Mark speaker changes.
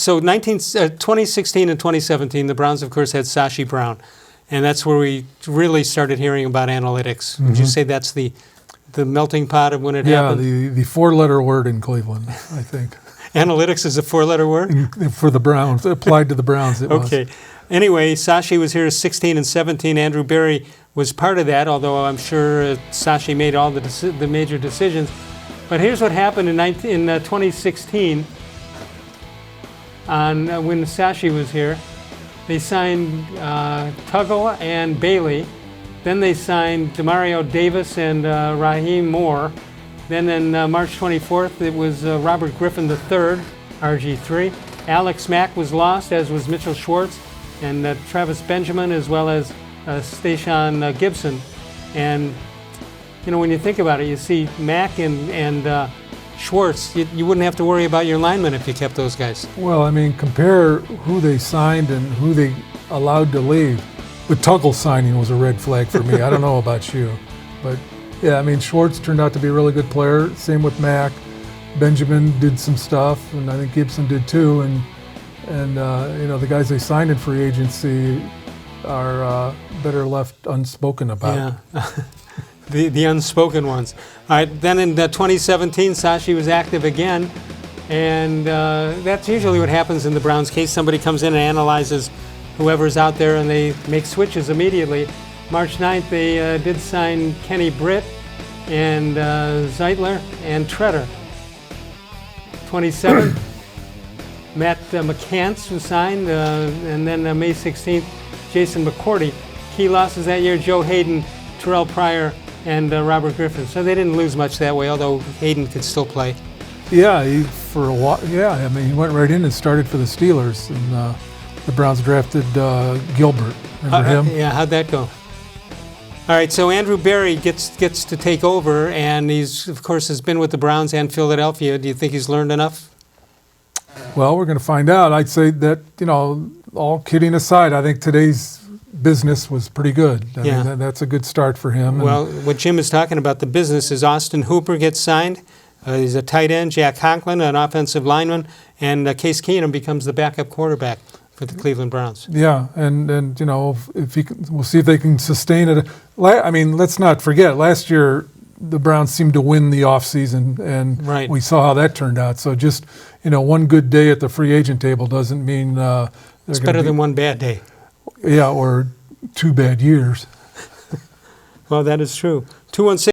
Speaker 1: So 2016 and 2017, the Browns, of course, had Sashi Brown. And that's where we really started hearing about analytics. Would you say that's the melting pot of when it happened?
Speaker 2: Yeah, the four-letter word in Cleveland, I think.
Speaker 1: Analytics is a four-letter word?
Speaker 2: For the Browns, applied to the Browns, it was.
Speaker 1: Okay. Anyway, Sashi was here 16 and 17. Andrew Berry was part of that, although I'm sure Sashi made all the major decisions. But here's what happened in 2016 when Sashi was here. They signed Tuggle and Bailey. Then they signed Demario Davis and Raheem Moore. Then on March 24th, it was Robert Griffin-III, RG3. Alex-Mack was lost, as was Mitchell-Schwartz, and Travis Benjamin, as well as Station Gibson. And, you know, when you think about it, you see Mack and Schwartz, you wouldn't have to worry about your linemen if you kept those guys.
Speaker 2: Well, I mean, compare who they signed and who they allowed to leave. The Tuggle signing was a red flag for me. I don't know about you. But, yeah, I mean, Schwartz turned out to be a really good player. Same with Mack. Benjamin did some stuff, and I think Gibson did too. And you know, the guys they signed in free agency are better left unspoken about.
Speaker 1: Yeah. The unspoken ones. All right, then in 2017, Sashi was active again, and that's usually what happens in the Browns case. Somebody comes in and analyzes whoever's out there, and they make switches immediately. March 9th, they did sign Kenny-Britt and Zeitler and Tretter. 27th, Matt McCants was signed, and then May 16th, Jason McCourty. Key losses that year, Joe Hayden, Terrelle-Pryor, and Robert Griffin. So they didn't lose much that way, although Hayden could still play.
Speaker 2: Yeah, for a while. Yeah, I mean, he went right in and started for the Steelers, and the Browns drafted Gilbert. Remember him?
Speaker 1: Yeah, how'd that go? All right, so Andrew Berry gets to take over, and he's, of course, has been with the Browns and Philadelphia. Do you think he's learned enough?
Speaker 2: Well, we're going to find out. I'd say that, you know, all kidding aside, I think today's business was pretty good. I mean, that's a good start for him.
Speaker 1: Well, what Jim is talking about, the business, is Austin Hooper gets signed. He's a tight end. Jack Conklin, an offensive lineman. And Case Keenum becomes the backup quarterback for the Cleveland Browns. Yeah,
Speaker 2: and you know, if he can, we'll see if they can sustain it. I mean, let's not forget, last year the Browns seemed to win the offseason, and we saw how that turned out. So just, you know, one good day at the free agent table doesn't mean
Speaker 1: it's better than one bad day.
Speaker 2: Yeah, or 2 bad years.
Speaker 1: Well, that is true. 216